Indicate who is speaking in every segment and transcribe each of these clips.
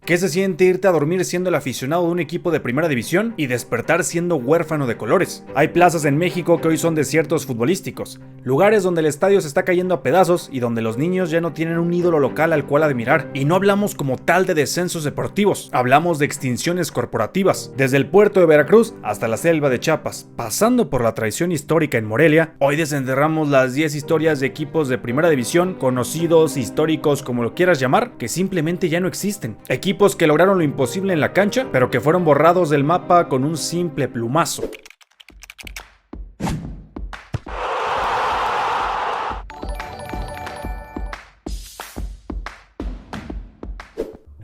Speaker 1: ¿Qué se siente irte a dormir siendo el aficionado de un equipo de primera división y despertar siendo huérfano de colores? Hay plazas en México que hoy son desiertos futbolísticos, lugares donde el estadio se está cayendo a pedazos y donde los niños ya no tienen un ídolo local al cual admirar. Y no hablamos como tal de descensos deportivos, hablamos de extinciones corporativas. Desde el puerto de Veracruz hasta la selva de Chiapas, pasando por la traición histórica en Morelia, hoy desenterramos las 10 historias de equipos de primera división, conocidos, históricos, como lo quieras llamar, que simplemente ya no existen. Equipos que lograron lo imposible en la cancha, pero que fueron borrados del mapa con un simple plumazo.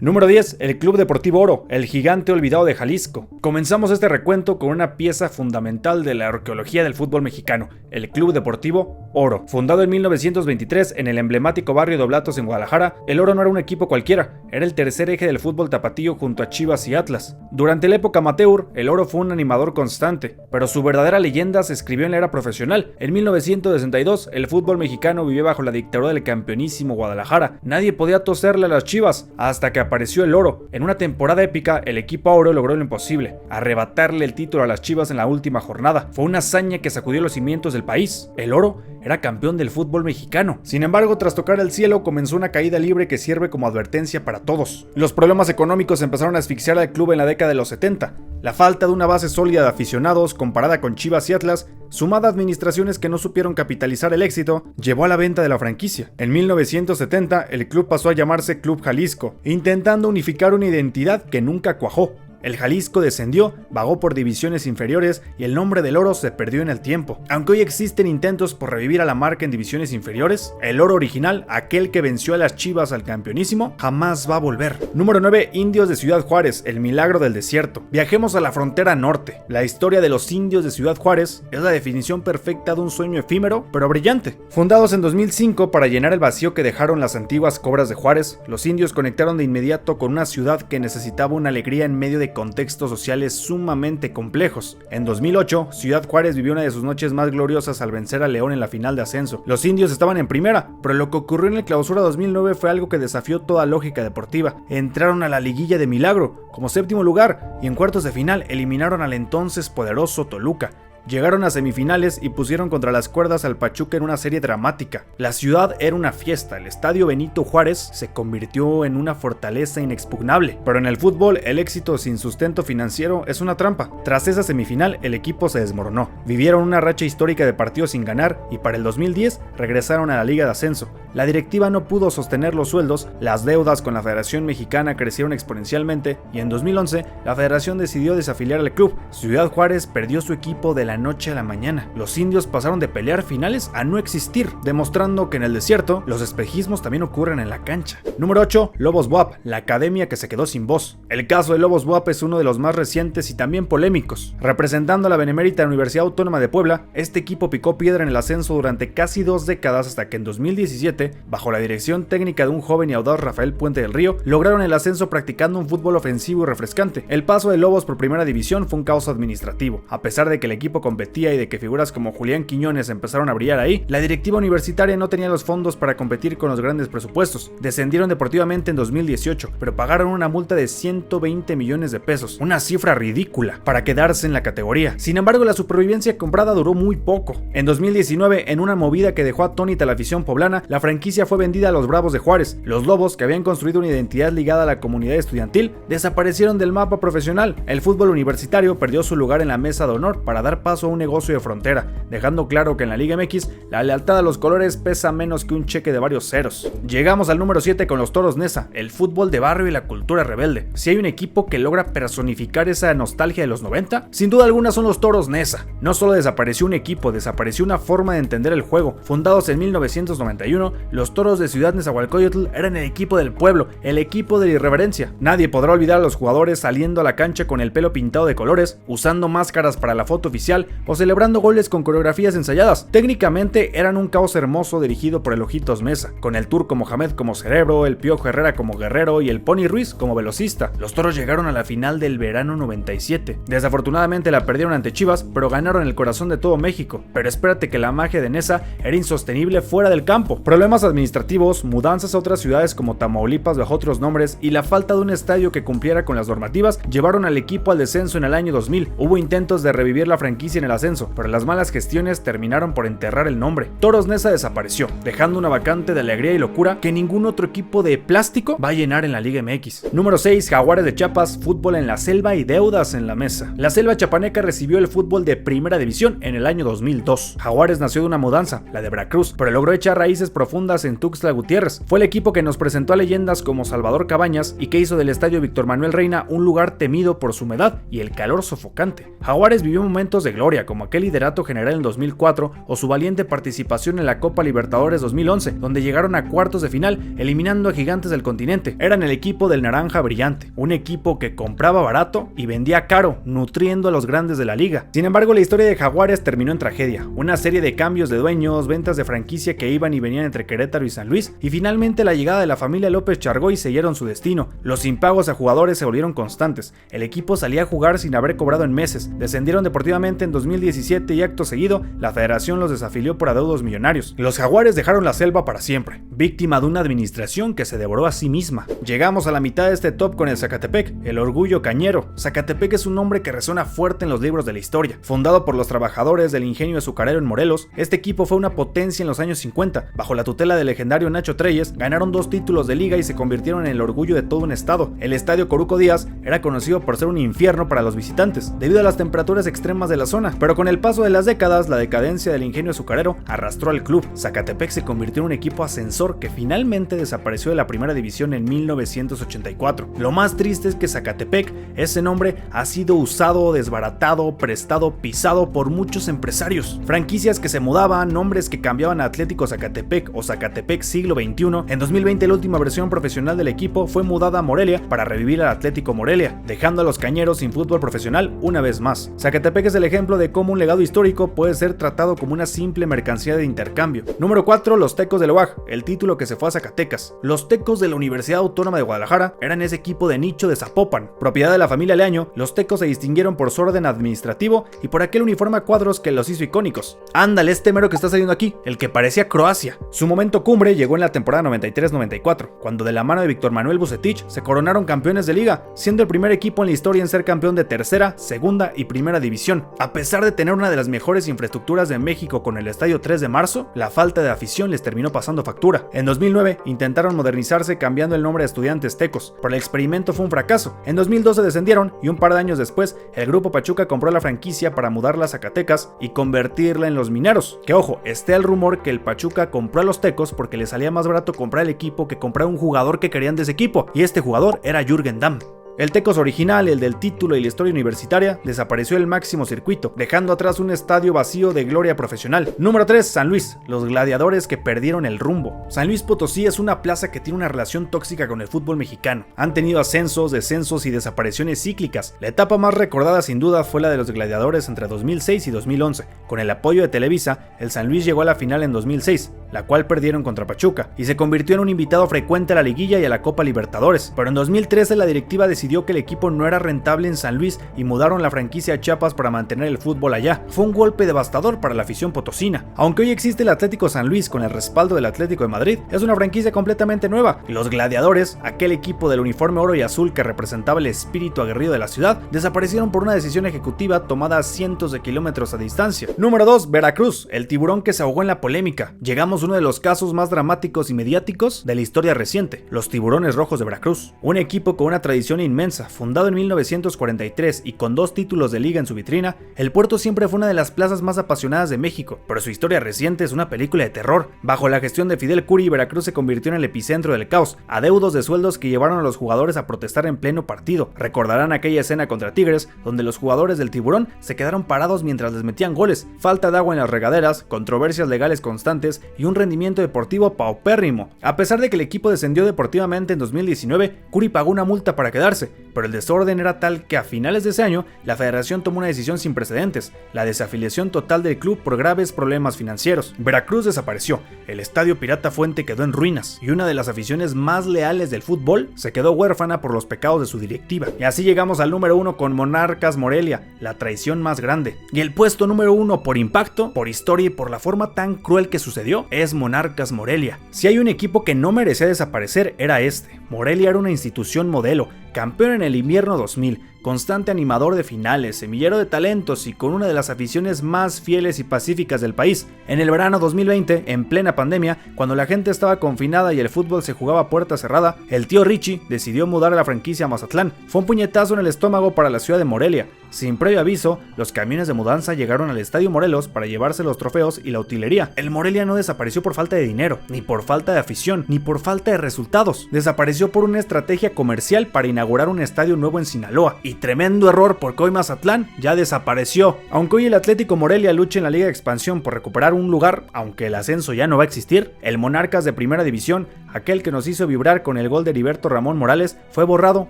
Speaker 1: Número 10. El Club Deportivo Oro, el gigante olvidado de Jalisco. Comenzamos este recuento con una pieza fundamental de la arqueología del fútbol mexicano, el Club Deportivo Oro. Fundado en 1923 en el emblemático barrio de Oblatos en Guadalajara, el Oro no era un equipo cualquiera, era el tercer eje del fútbol tapatío junto a Chivas y Atlas. Durante la época amateur, el Oro fue un animador constante, pero su verdadera leyenda se escribió en la era profesional. En 1962, el fútbol mexicano vivió bajo la dictadura del campeonísimo Guadalajara. Nadie podía toserle a las Chivas hasta que apareció el Oro. En una temporada épica, el equipo Oro logró lo imposible, arrebatarle el título a las Chivas en la última jornada. Fue una hazaña que sacudió los cimientos del país. El Oro era campeón del fútbol mexicano. Sin embargo, tras tocar el cielo, comenzó una caída libre que sirve como advertencia para todos. Los problemas económicos empezaron a asfixiar al club en la década de los 70. La falta de una base sólida de aficionados, comparada con Chivas y Atlas, sumada a administraciones que no supieron capitalizar el éxito, llevó a la venta de la franquicia. En 1970, el club pasó a llamarse Club Jalisco, intentando unificar una identidad que nunca cuajó. El Jalisco descendió, vagó por divisiones inferiores y el nombre del Oro se perdió en el tiempo. Aunque hoy existen intentos por revivir a la marca en divisiones inferiores, el Oro original, aquel que venció a las Chivas al campeonísimo, jamás va a volver. Número 9. Indios de Ciudad Juárez, el milagro del desierto. Viajemos a la frontera norte. La historia de los indios de Ciudad Juárez es la definición perfecta de un sueño efímero, pero brillante. Fundados en 2005 para llenar el vacío que dejaron las antiguas cobras de Juárez, los indios conectaron de inmediato con una ciudad que necesitaba una alegría en medio de contextos sociales sumamente complejos. En 2008, Ciudad Juárez vivió una de sus noches más gloriosas al vencer a León en la final de ascenso. Los indios estaban en primera, pero lo que ocurrió en el Clausura 2009 fue algo que desafió toda lógica deportiva. Entraron a la liguilla de milagro, como séptimo lugar, y en cuartos de final eliminaron al entonces poderoso Toluca. Llegaron a semifinales y pusieron contra las cuerdas al Pachuca en una serie dramática. La ciudad era una fiesta, el estadio Benito Juárez se convirtió en una fortaleza inexpugnable. Pero en el fútbol, el éxito sin sustento financiero es una trampa. Tras esa semifinal, el equipo se desmoronó. Vivieron una racha histórica de partidos sin ganar y para el 2010 regresaron a la Liga de Ascenso. La directiva no pudo sostener los sueldos, las deudas con la Federación Mexicana crecieron exponencialmente y en 2011 la Federación decidió desafiliar al club. Ciudad Juárez perdió su equipo de la noche a la mañana. Los indios pasaron de pelear finales a no existir, demostrando que en el desierto los espejismos también ocurren en la cancha. Número 8. Lobos BUAP, la academia que se quedó sin voz. El caso de Lobos BUAP es uno de los más recientes y también polémicos. Representando a la benemérita Universidad Autónoma de Puebla, este equipo picó piedra en el ascenso durante casi 2 décadas hasta que en 2017, bajo la dirección técnica de un joven y audaz Rafael Puente del Río, lograron el ascenso practicando un fútbol ofensivo y refrescante. El paso de Lobos por primera división fue un caos administrativo. A pesar de que el equipo competía y de que figuras como Julián Quiñones empezaron a brillar ahí, la directiva universitaria no tenía los fondos para competir con los grandes presupuestos. Descendieron deportivamente en 2018, pero pagaron una multa de 120 millones de pesos, una cifra ridícula, para quedarse en la categoría. Sin embargo, la supervivencia comprada duró muy poco. En 2019, en una movida que dejó atónita a la afición poblana, la franquicia fue vendida a los Bravos de Juárez. Los Lobos, que habían construido una identidad ligada a la comunidad estudiantil, desaparecieron del mapa profesional. El fútbol universitario perdió su lugar en la mesa de honor para dar paso a un negocio de frontera, dejando claro que en la Liga MX la lealtad a los colores pesa menos que un cheque de varios ceros. Llegamos al número 7 con los Toros Neza, el fútbol de barrio y la cultura rebelde. Si hay un equipo que logra personificar esa nostalgia de los 90, sin duda alguna son los Toros Neza. No solo desapareció un equipo, desapareció una forma de entender el juego. Fundados en 1991, los Toros de Ciudad Nezahualcóyotl eran el equipo del pueblo, el equipo de la irreverencia. Nadie podrá olvidar a los jugadores saliendo a la cancha con el pelo pintado de colores, usando máscaras para la foto oficial final o celebrando goles con coreografías ensayadas. Técnicamente eran un caos hermoso dirigido por el Ojitos Meza, con el Turco Mohamed como cerebro, el Piojo Herrera como guerrero y el Pony Ruiz como velocista. Los Toros llegaron a la final del verano 97. Desafortunadamente la perdieron ante Chivas, pero ganaron el corazón de todo México. Pero espérate que la magia de Neza era insostenible fuera del campo. Problemas administrativos, mudanzas a otras ciudades como Tamaulipas bajo otros nombres y la falta de un estadio que cumpliera con las normativas llevaron al equipo al descenso en el año 2000. Hubo intentos de revivir la franquicia en el ascenso, pero las malas gestiones terminaron por enterrar el nombre. Toros Neza desapareció, dejando una vacante de alegría y locura que ningún otro equipo de plástico va a llenar en la Liga MX. Número 6. Jaguares de Chiapas, fútbol en la selva y deudas en la mesa. La selva chapaneca recibió el fútbol de primera división en el año 2002. Jaguares nació de una mudanza, la de Veracruz, pero logró echar raíces profundas en Tuxtla Gutiérrez. Fue el equipo que nos presentó a leyendas como Salvador Cabañas y que hizo del estadio Víctor Manuel Reina un lugar temido por su humedad y el calor sofocante. Jaguares vivió momentos de gloria como aquel liderato general en 2004 o su valiente participación en la Copa Libertadores 2011, donde llegaron a cuartos de final eliminando a gigantes del continente. Eran el equipo del naranja brillante, un equipo que compraba barato y vendía caro, nutriendo a los grandes de la liga. Sin embargo, la historia de Jaguares terminó en tragedia, una serie de cambios de dueños, ventas de franquicia que iban y venían entre Querétaro y San Luis, y finalmente la llegada de la familia López Chargoy sellaron su destino. Los impagos a jugadores se volvieron constantes, el equipo salía a jugar sin haber cobrado en meses, descendieron deportivamente en 2017 y acto seguido, la federación los desafilió por adeudos millonarios. Los Jaguares dejaron la selva para siempre, víctima de una administración que se devoró a sí misma. Llegamos a la mitad de este top con el Zacatepec, el orgullo cañero. Zacatepec es un nombre que resuena fuerte en los libros de la historia. Fundado por los trabajadores del ingenio azucarero en Morelos, este equipo fue una potencia en los años 50. Bajo la tutela del legendario Nacho Treyes, ganaron 2 títulos de liga y se convirtieron en el orgullo de todo un estado. El estadio Coruco Díaz era conocido por ser un infierno para los visitantes, debido a las temperaturas extremas de la zona, pero con el paso de las décadas, la decadencia del ingenio azucarero arrastró al club. Zacatepec se convirtió en un equipo ascensor que finalmente desapareció de la primera división en 1984. Lo más triste es que Zacatepec, ese nombre, ha sido usado, desbaratado, prestado, pisado por muchos empresarios. Franquicias que se mudaban, nombres que cambiaban a Atlético Zacatepec o Zacatepec siglo XXI. En 2020 la última versión profesional del equipo fue mudada a Morelia para revivir al Atlético Morelia, dejando a los cañeros sin fútbol profesional una vez más. Zacatepec es el ejemplo de cómo un legado histórico puede ser tratado como una simple mercancía de intercambio. Número 4. Los Tecos de la UAG, el título que se fue a Zacatecas. Los Tecos de la Universidad Autónoma de Guadalajara eran ese equipo de nicho de Zapopan. Propiedad de la familia Leaño, los Tecos se distinguieron por su orden administrativo y por aquel uniforme a cuadros que los hizo icónicos. Ándale, este mero que está saliendo aquí, el que parecía Croacia. Su momento cumbre llegó en la temporada 93-94, cuando de la mano de Víctor Manuel Bucetich se coronaron campeones de liga, siendo el primer equipo en la historia en ser campeón de tercera, segunda y primera división. A pesar de tener una de las mejores infraestructuras de México con el Estadio 3 de Marzo, la falta de afición les terminó pasando factura. En 2009 intentaron modernizarse cambiando el nombre a Estudiantes Tecos, pero el experimento fue un fracaso. En 2012 descendieron y un par de años después el grupo Pachuca compró la franquicia para mudarla a Zacatecas y convertirla en los Mineros. Que ojo, esté el rumor que el Pachuca compró a los Tecos porque le salía más barato comprar el equipo que comprar un jugador que querían de ese equipo, y este jugador era Jürgen Damm. El Tecos original, el del título y la historia universitaria, desapareció del máximo circuito, dejando atrás un estadio vacío de gloria profesional. Número 3. San Luis, los gladiadores que perdieron el rumbo. San Luis Potosí es una plaza que tiene una relación tóxica con el fútbol mexicano. Han tenido ascensos, descensos y desapariciones cíclicas. La etapa más recordada sin duda fue la de los gladiadores entre 2006 y 2011. Con el apoyo de Televisa, el San Luis llegó a la final en 2006, la cual perdieron contra Pachuca, y se convirtió en un invitado frecuente a la liguilla y a la Copa Libertadores. Pero en 2013 la directiva decidió que el equipo no era rentable en San Luis y mudaron la franquicia a Chiapas para mantener el fútbol allá. Fue un golpe devastador para la afición potosina. Aunque hoy existe el Atlético San Luis con el respaldo del Atlético de Madrid, es una franquicia completamente nueva. Los gladiadores, aquel equipo del uniforme oro y azul que representaba el espíritu aguerrido de la ciudad, desaparecieron por una decisión ejecutiva tomada a cientos de kilómetros a distancia. Número 2. Veracruz, el tiburón que se ahogó en la polémica. Llegamos a uno de los casos más dramáticos y mediáticos de la historia reciente, los Tiburones Rojos de Veracruz. Un equipo con una tradición inmensa, fundado en 1943 y con 2 títulos de liga en su vitrina, el puerto siempre fue una de las plazas más apasionadas de México, pero su historia reciente es una película de terror. Bajo la gestión de Fidel Curi, Veracruz se convirtió en el epicentro del caos, adeudos de sueldos que llevaron a los jugadores a protestar en pleno partido. Recordarán aquella escena contra Tigres, donde los jugadores del Tiburón se quedaron parados mientras les metían goles, falta de agua en las regaderas, controversias legales constantes y un rendimiento deportivo paupérrimo. A pesar de que el equipo descendió deportivamente en 2019, Curi pagó una multa para quedarse. recuperarse, pero el desorden era tal que a finales de ese año la federación tomó una decisión sin precedentes, la desafiliación total del club por graves problemas financieros. Veracruz desapareció, el estadio Pirata Fuente quedó en ruinas y una de las aficiones más leales del fútbol se quedó huérfana por los pecados de su directiva. Y así llegamos al número 1 con Monarcas Morelia, la traición más grande. Y el puesto número 1 por impacto, por historia y por la forma tan cruel que sucedió es Monarcas Morelia. Si hay un equipo que no merecía desaparecer era este. Morelia era una institución modelo, campeón en el invierno 2000, constante animador de finales, semillero de talentos y con una de las aficiones más fieles y pacíficas del país. En el verano 2020, en plena pandemia, cuando la gente estaba confinada y el fútbol se jugaba a puerta cerrada, el tío Richie decidió mudar a la franquicia a Mazatlán. Fue un puñetazo en el estómago para la ciudad de Morelia. Sin previo aviso, los camiones de mudanza llegaron al Estadio Morelos para llevarse los trofeos y la utilería. El Morelia no desapareció por falta de dinero, ni por falta de afición, ni por falta de resultados. Desapareció por una estrategia comercial para inaugurar un estadio nuevo en Sinaloa. Y tremendo error porque hoy Mazatlán ya desapareció. Aunque hoy el Atlético Morelia lucha en la Liga de Expansión por recuperar un lugar, aunque el ascenso ya no va a existir, el Monarcas de Primera División, aquel que nos hizo vibrar con el gol de Heriberto Ramón Morales, fue borrado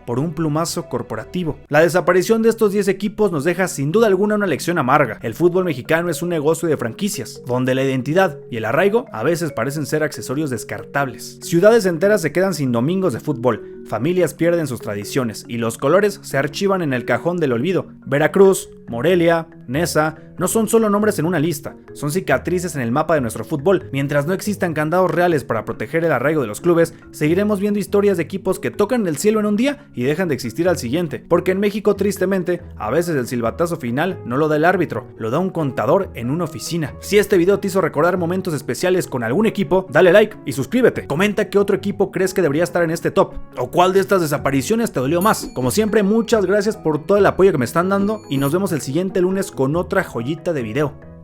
Speaker 1: por un plumazo corporativo. La desaparición de estos 10 equipos nos deja sin duda alguna una lección amarga. El fútbol mexicano es un negocio de franquicias, donde la identidad y el arraigo a veces parecen ser accesorios descartables. Ciudades enteras se quedan sin domingos de fútbol, familias pierden sus tradiciones y los colores se archivan en el cajón del olvido. Veracruz, Morelia, Nesa, no son solo nombres en una lista, son cicatrices en el mapa de nuestro fútbol. Mientras no existan candados reales para proteger el arraigo de los clubes, seguiremos viendo historias de equipos que tocan el cielo en un día y dejan de existir al siguiente, porque en México tristemente, a veces el silbatazo final no lo da el árbitro, lo da un contador en una oficina. Si este video te hizo recordar momentos especiales con algún equipo, dale like y suscríbete. Comenta qué otro equipo crees que debería estar en este top, o cuál de estas desapariciones te dolió más. Como siempre, muchas gracias por todo el apoyo que me están dando y nos vemos el siguiente lunes con otra joyita de video.